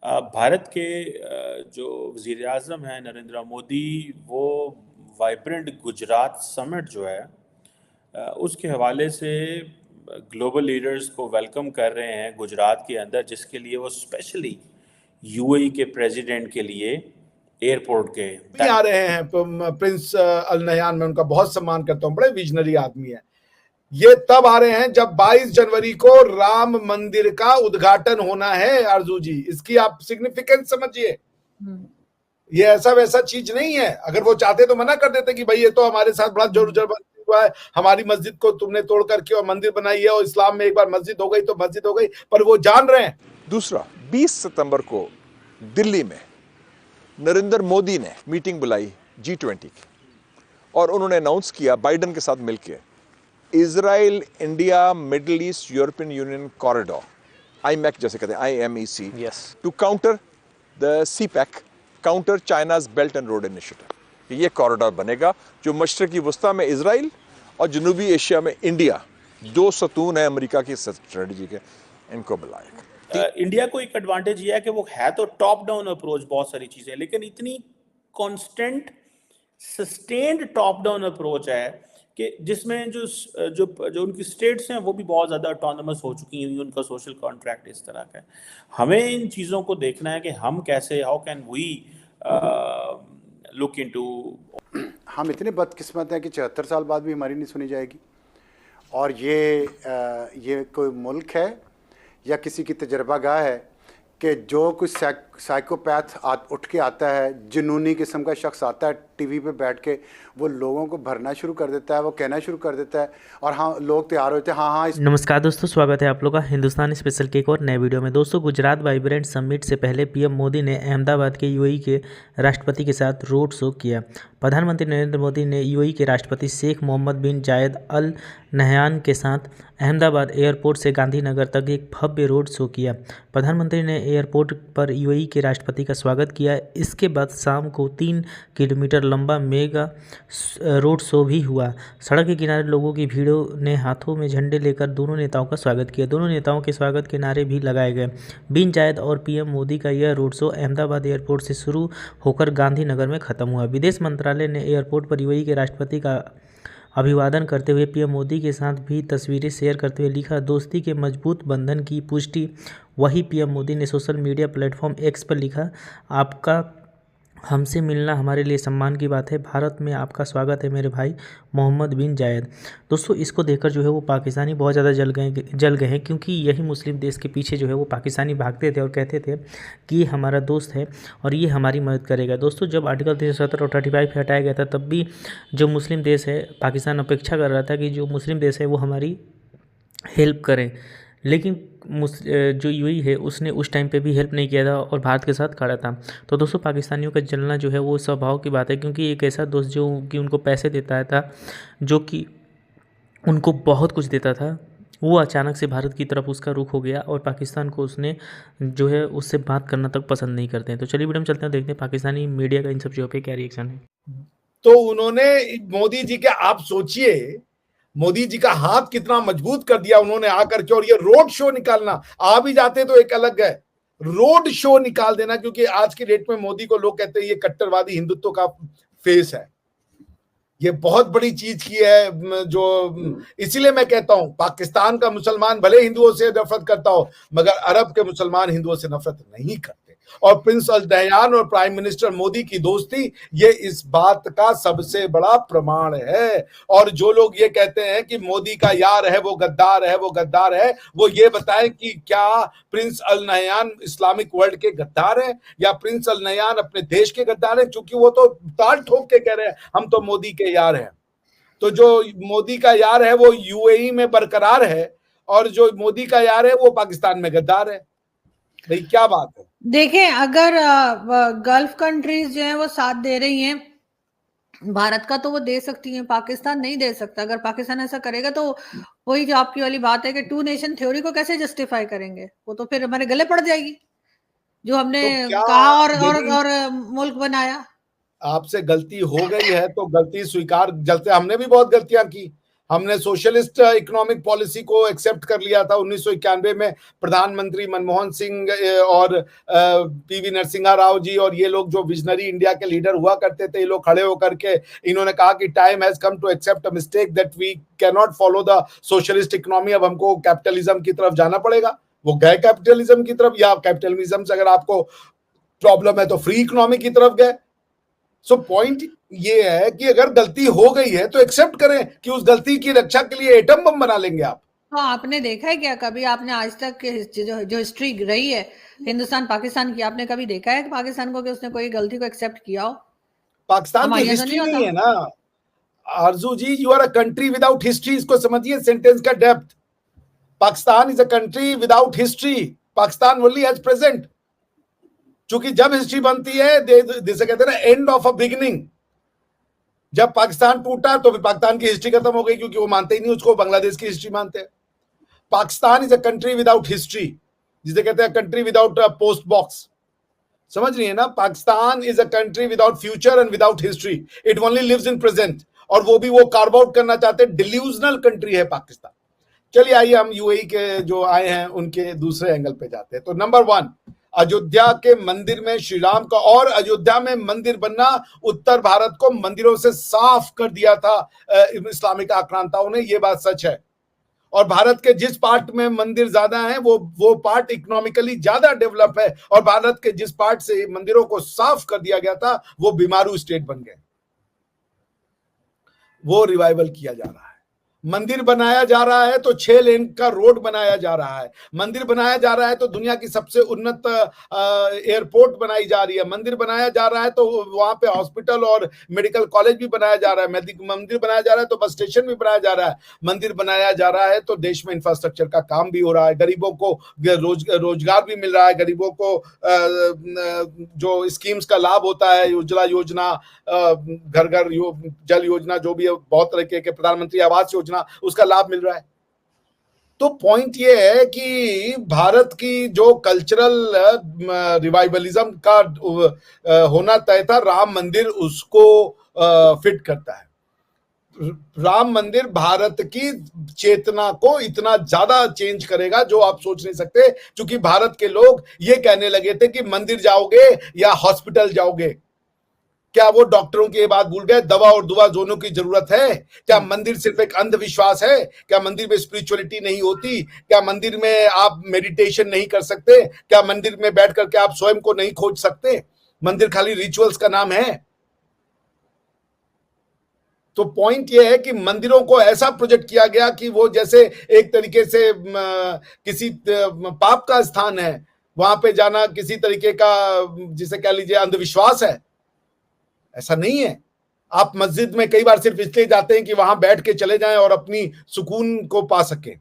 भारत के जो वज़ीर आज़म हैं नरेंद्र मोदी, वो वाइब्रेंट गुजरात समिट जो है उसके हवाले से ग्लोबल लीडर्स को वेलकम कर रहे हैं गुजरात के अंदर, जिसके लिए वो स्पेशली यूएई के प्रेसिडेंट के लिए एयरपोर्ट के आ रहे हैं। प्रिंस अल नह्यान, मैं उनका बहुत सम्मान करता हूँ, बड़े विजनरी आदमी है। ये तब आ रहे हैं जब 22 जनवरी को राम मंदिर का उद्घाटन होना है। आरजू जी, इसकी आप सिग्निफिकेंस समझिए। ये ऐसा वैसा चीज नहीं है। अगर वो चाहते तो मना कर देते कि भाई ये तो हमारे साथ बड़ा जोर जबरदस्ती हुआ है, हमारी मस्जिद को तुमने तोड़ करके और मंदिर बनाई है, और इस्लाम में एक बार मस्जिद हो गई तो मस्जिद हो गई, पर वो जान रहे हैं। दूसरा, 20 सितंबर को दिल्ली में नरेंद्र मोदी ने मीटिंग बुलाई G20 की, और उन्होंने अनाउंस किया बाइडेन के साथ मिलकर Israel India Middle East European Union corridor, IMEC जैसे कहते हैं, IMEC, to counter the CPEC, counter China's belt and road initiative. ये कॉरिडोर बनेगा जो मशरकी वस्ता में इजराइल और जनूबी एशिया में इंडिया, दो सतून है अमेरिका की स्ट्रेटजी के, इनको बुलाएगा। इंडिया को एक एडवांटेज ये है कि वो है तो टॉप डाउन अप्रोच बहुत सारी चीजें, लेकिन इतनी constant sustained top down approach है कि जिसमें जो जो जो उनकी स्टेट्स हैं वो भी बहुत ज़्यादा ऑटोनमस हो चुकी हैं, उनका सोशल कॉन्ट्रैक्ट इस तरह का है। हमें इन चीज़ों को देखना है कि हम कैसे, how can we look into. हम इतने बदकिस्मत हैं कि 74 साल बाद भी हमारी नहीं सुनी जाएगी। और ये कोई मुल्क है या किसी की तजर्बागाह है कि जो कुछ साइकोपैथ उठ के आता है, जुनूनी किस्म का शख्स आता है टीवी पे बैठ के, वो लोगों को भरना शुरू कर देता है, वो कहना शुरू कर देता है, और हाँ, लोग तैयार होते हैं। हाँ। नमस्कार दोस्तों, स्वागत है आप लोगों का हिंदुस्तान स्पेशल के एक और नए वीडियो में। दोस्तों, गुजरात वाइब्रेंट समिट से पहले पीएम मोदी ने अहमदाबाद के यूएई के राष्ट्रपति के साथ रोड शो किया। प्रधानमंत्री नरेंद्र मोदी ने यूएई के राष्ट्रपति शेख मोहम्मद बिन जायद अल नह्यान के साथ अहमदाबाद एयरपोर्ट से गांधीनगर तक एक भव्य रोड शो किया। प्रधानमंत्री ने एयरपोर्ट पर यूएई के राष्ट्रपति का स्वागत किया। इसके बाद शाम को 3 किलोमीटर लंबा मेगा रोड शो भी हुआ। सड़क के किनारे लोगों की भीड़ों ने हाथों में झंडे लेकर दोनों नेताओं का स्वागत किया। दोनों नेताओं के स्वागत के नारे भी लगाए गए। बिन जायद और पीएम मोदी का यह रोड शो अहमदाबाद एयरपोर्ट से शुरू होकर गांधीनगर में खत्म हुआ। विदेश मंत्रालय ने एयरपोर्ट पर यूएई के राष्ट्रपति का अभिवादन करते हुए पीएम मोदी के साथ भी तस्वीरें शेयर करते हुए लिखा, दोस्ती के मजबूत बंधन की पुष्टि। वही पीएम मोदी ने सोशल मीडिया प्लेटफॉर्म X पर लिखा, आपका हमसे मिलना हमारे लिए सम्मान की बात है। भारत में आपका स्वागत है मेरे भाई मोहम्मद बिन जायद। दोस्तों, इसको देखकर जो है वो पाकिस्तानी बहुत ज़्यादा जल गए हैं, क्योंकि यही मुस्लिम देश के पीछे जो है वो पाकिस्तानी भागते थे और कहते थे कि ये हमारा दोस्त है और ये हमारी मदद करेगा। दोस्तों, जब आर्टिकल 370 और 35 हटाया गया था, तब भी जो मुस्लिम देश है, पाकिस्तान अपेक्षा कर रहा था कि जो मुस्लिम देश है वो हमारी हेल्प करें, लेकिन जो यूएई है उसने उस टाइम पे भी हेल्प नहीं किया था और भारत के साथ खड़ा था। तो दोस्तों, पाकिस्तानियों का जलना जो है वो स्वभाव की बात है, क्योंकि एक ऐसा दोस्त जो कि उनको पैसे देता था, जो कि उनको बहुत कुछ देता था, वो अचानक से भारत की तरफ उसका रुख हो गया और पाकिस्तान को उसने जो है उससे बात करना तक पसंद नहीं करते हैं। तो चलिए वीडियो में चलते हैं, देखते हैं पाकिस्तानी मीडिया का इन सब चीज़ों पर क्या रिएक्शन है। तो उन्होंने मोदी जी के, आप सोचिए मोदी जी का हाथ कितना मजबूत कर दिया उन्होंने आकर के, और ये रोड शो निकालना, आ भी जाते तो एक अलग है, रोड शो निकाल देना, क्योंकि आज के डेट में मोदी को लोग कहते हैं ये कट्टरवादी हिंदुत्व का फेस है। ये बहुत बड़ी चीज की है, जो इसीलिए मैं कहता हूं पाकिस्तान का मुसलमान भले हिंदुओं से नफरत करता हो, मगर अरब के मुसलमान हिंदुओं से नफरत नहीं करते। और प्रिंस अल नह्यान और प्राइम मिनिस्टर मोदी की दोस्ती, ये इस बात का सबसे बड़ा प्रमाण है। और जो लोग ये कहते हैं कि मोदी का यार है वो गद्दार है, वो गद्दार है, वो ये बताएं कि क्या प्रिंस अल नह्यान इस्लामिक वर्ल्ड के गद्दार है या प्रिंस अल नह्यान अपने देश के गद्दार है? क्योंकि वो तो ताल ठोक के कह रहे हैं हम तो मोदी के यार हैं। तो जो मोदी का यार है वो यूएई में बरकरार है, और जो मोदी का यार है वो पाकिस्तान में गद्दार है। भाई क्या बात है? देखें, अगर गल्फ कंट्रीज जो है वो साथ दे रही हैं भारत का, तो वो दे सकती हैं, पाकिस्तान नहीं दे सकता। अगर पाकिस्तान ऐसा करेगा तो वही जो आपकी वाली बात है कि 2 नेशन थ्योरी को कैसे जस्टिफाई करेंगे, वो तो फिर हमारे गले पड़ जाएगी जो हमने तो कहा और मुल्क बनाया। आपसे गलती हो गई है तो गलती स्वीकार, जलते हमने भी बहुत गलतियां की, हमने सोशलिस्ट इकोनॉमिक पॉलिसी को एक्सेप्ट कर लिया था 1991 में। प्रधानमंत्री मनमोहन सिंह और पीवी नरसिम्हा राव जी और ये लोग जो विजनरी इंडिया के लीडर हुआ करते थे, ये लोग खड़े होकर के इन्होंने कहा कि time has come to accept a mistake that we can not follow the socialist economy. अब हमको कैपिटलिज्म की तरफ जाना पड़ेगा। वो गए कैपिटलिज्म की तरफ, या कैपिटलिज्म से अगर आपको प्रॉब्लम है तो फ्री इकोनॉमी की तरफ गए। सो पॉइंट ये है कि अगर गलती हो गई है तो एक्सेप्ट करें कि उस गलती की रक्षा के लिए एटम बम बना लेंगे आप। हाँ, आपने देखा है क्या कभी, आपने आज तक जो हिस्ट्री रही है हिंदुस्तान पाकिस्तान की, आपने कभी देखा है कि पाकिस्तान को कि उसने कोई गलती को एक्सेप्ट किया हो? पाकिस्तान की हिस्ट्री नहीं है ना Arzoo ji. You are a country without history. इसको समझिए सेंटेंस का depth. Pakistan is a country without history. Pakistan only has present. चूंकि जब हिस्ट्री बनती है जिसे कहते हैं ना एंड ऑफ अ बिगिनिंग, जब पाकिस्तान टूटा तो फिर पाकिस्तान की हिस्ट्री खत्म हो गई, क्योंकि वो मानते ही नहीं उसको, बांग्लादेश की हिस्ट्री मानते हैं। Pakistan is a country without history, जिसे कहते हैं कंट्री विदाउट पोस्ट बॉक्स। समझ रही है ना? Pakistan is a country without future and without history. It only lives in present. और वो भी वो कार्व आउट करना चाहते हैं। डिल्यूजनल कंट्री है पाकिस्तान। चलिए आइए हम यूएई के जो आए हैं उनके दूसरे एंगल पे जाते हैं। तो नंबर 1, अयोध्या के मंदिर में श्री राम का, और अयोध्या में मंदिर बनना उत्तर भारत को मंदिरों से साफ कर दिया था इस्लामिक आक्रांताओं ने। ये बात सच है। और भारत के जिस पार्ट में मंदिर ज्यादा है वो पार्ट इकोनॉमिकली ज्यादा डेवलप है। और भारत के जिस पार्ट से मंदिरों को साफ कर दिया गया था वो बीमारू स्टेट बन गए। वो रिवाइवल किया जा रहा है। मंदिर बनाया जा रहा है तो 6 लेन का रोड बनाया जा रहा है। मंदिर बनाया जा रहा है तो दुनिया की सबसे उन्नत एयरपोर्ट बनाई जा रही है। मंदिर बनाया जा रहा है तो वहां पे हॉस्पिटल और मेडिकल कॉलेज भी बनाया जा रहा है। मंदिर बनाया जा रहा है तो बस स्टेशन भी बनाया जा रहा है। मंदिर बनाया जा रहा है तो देश में इंफ्रास्ट्रक्चर का काम भी हो रहा है। गरीबों को रोजगार भी मिल रहा है। गरीबों को जो स्कीम्स का लाभ होता है, उज्ज्वला योजना, घर घर जल योजना, जो भी है, बहुत तरीके के प्रधानमंत्री आवास योजना, उसका लाभ मिल रहा है। तो पॉइंट ये है कि भारत की जो कल्चरल रिवाइवलिज्म का होना तय था, राम मंदिर उसको फिट करता है। राम मंदिर भारत की चेतना को इतना ज्यादा चेंज करेगा जो आप सोच नहीं सकते। क्योंकि भारत के लोग ये कहने लगे थे कि मंदिर जाओगे या हॉस्पिटल जाओगे। क्या वो डॉक्टरों की ये बात भूल गए? दवा और दुआ दोनों की जरूरत है। क्या मंदिर सिर्फ एक अंधविश्वास है? क्या मंदिर में स्पिरिचुअलिटी नहीं होती? क्या मंदिर में आप मेडिटेशन नहीं कर सकते? क्या मंदिर में बैठ करके आप स्वयं को नहीं खोज सकते? मंदिर खाली रिचुअल्स का नाम है? तो पॉइंट ये है कि मंदिरों को ऐसा प्रोजेक्ट किया गया कि वो जैसे एक तरीके से किसी पाप का स्थान है। वहां पे जाना किसी तरीके का, जिसे कह लीजिए, अंधविश्वास है। ऐसा नहीं है। आप मस्जिद में कई बार सिर्फ इसलिए जाते हैं कि वहां बैठ के चले जाएं और अपनी सुकून को पा सकें।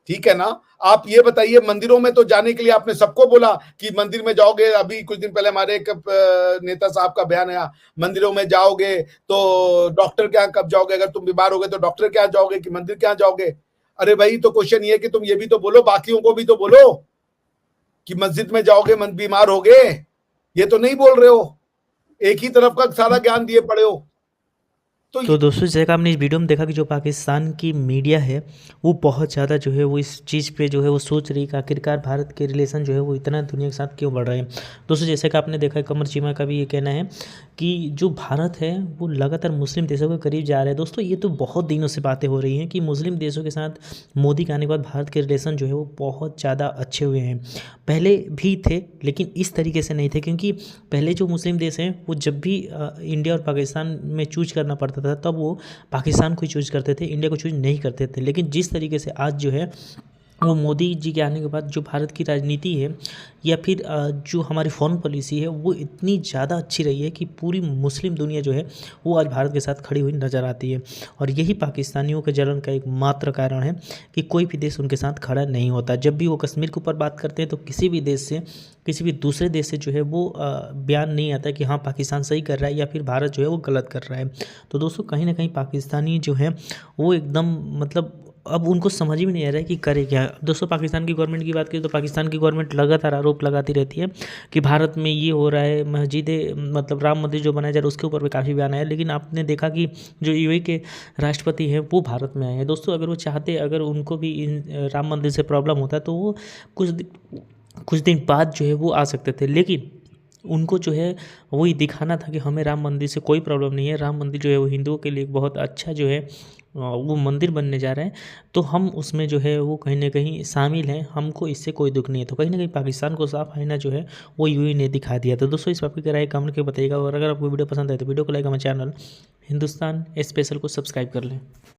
ठीक है ना? आप ये बताइए, मंदिरों में तो जाने के लिए आपने सबको बोला कि मंदिर में जाओगे। अभी कुछ दिन पहले हमारे एक नेता साहब का बयान आया, मंदिरों में जाओगे तो डॉक्टर के यहाँ कब जाओगे? अगर तुम बीमार हो गए तो डॉक्टर के यहाँ जाओगे कि मंदिर के यहाँ जाओगे? अरे भाई, तो क्वेश्चन ये है कि तुम ये भी तो बोलो, बाकियों को भी तो बोलो कि मस्जिद में जाओगे बीमार हो गए। ये तो नहीं बोल रहे हो। एक ही तरफ का सारा ज्ञान दिए पड़े हो। तो दोस्तों, जैसे कि आपने इस वीडियो में देखा कि जो पाकिस्तान की मीडिया है वो बहुत ज़्यादा जो है वो इस चीज़ पे जो है वो सोच रही है कि आखिरकार भारत के रिलेशन जो है वो इतना दुनिया के साथ क्यों बढ़ रहे हैं। दोस्तों, जैसे कि आपने देखा, कमर चीमा का भी ये कहना है कि जो भारत है वो लगातार मुस्लिम देशों के करीब जा रहा है। दोस्तों, ये तो बहुत दिनों से बातें हो रही हैं कि मुस्लिम देशों के साथ मोदी के आने के बाद भारत के रिलेशन जो है वो बहुत ज़्यादा अच्छे हुए हैं। पहले भी थे लेकिन इस तरीके से नहीं थे, क्योंकि पहले जो मुस्लिम देश हैं वो जब भी इंडिया और पाकिस्तान में चूज करना पड़ता था तब वो पाकिस्तान को चूज करते थे, इंडिया को चूज नहीं करते थे। लेकिन जिस तरीके से आज जो है वो मोदी जी के आने के बाद जो भारत की राजनीति है या फिर जो हमारी फॉरेन पॉलिसी है वो इतनी ज़्यादा अच्छी रही है कि पूरी मुस्लिम दुनिया जो है वो आज भारत के साथ खड़ी हुई नज़र आती है। और यही पाकिस्तानियों के जलन का एक मात्र कारण है कि कोई भी देश उनके साथ खड़ा नहीं होता। जब भी वो कश्मीर के ऊपर बात करते हैं तो किसी भी देश से, किसी भी दूसरे देश से जो है वो बयान नहीं आता कि हाँ पाकिस्तान सही कर रहा है या फिर भारत जो है वो गलत कर रहा है। तो दोस्तों, कहीं ना कहीं पाकिस्तानी जो है वो एकदम मतलब अब उनको समझ में नहीं आ रहा है कि करे क्या। दोस्तों पाकिस्तान की गवर्नमेंट की बात करें तो पाकिस्तान की गवर्नमेंट लगातार आरोप लगाती रहती है कि भारत में ये हो रहा है, मस्जिदें मतलब राम मंदिर जो बनाया जा रहा है उसके ऊपर भी काफ़ी बयान आया। लेकिन आपने देखा कि जो यूएई के राष्ट्रपति हैं वो भारत में आए हैं। दोस्तों अगर वो चाहते, अगर उनको भी राम मंदिर से प्रॉब्लम होता तो वो कुछ दिन बाद जो है वो आ सकते थे, लेकिन उनको जो है वही दिखाना था कि हमें राम मंदिर से कोई प्रॉब्लम नहीं है, राम मंदिर जो है वो हिंदुओं के लिए बहुत अच्छा जो है वो मंदिर बनने जा रहे हैं, तो हम उसमें जो है वो कहीं ना कहीं शामिल हैं, हमको इससे कोई दुख नहीं है। तो कहीं ना कहीं पाकिस्तान को साफ आईना जो है वो यूएई ने दिखा दिया। तो दोस्तों इस बात की राय कमेंट करके बताइएगा, और अगर आपको वीडियो पसंद आए तो वीडियो को लाइक, हमारे चैनल हिंदुस्तान स्पेशल को सब्सक्राइब कर लें।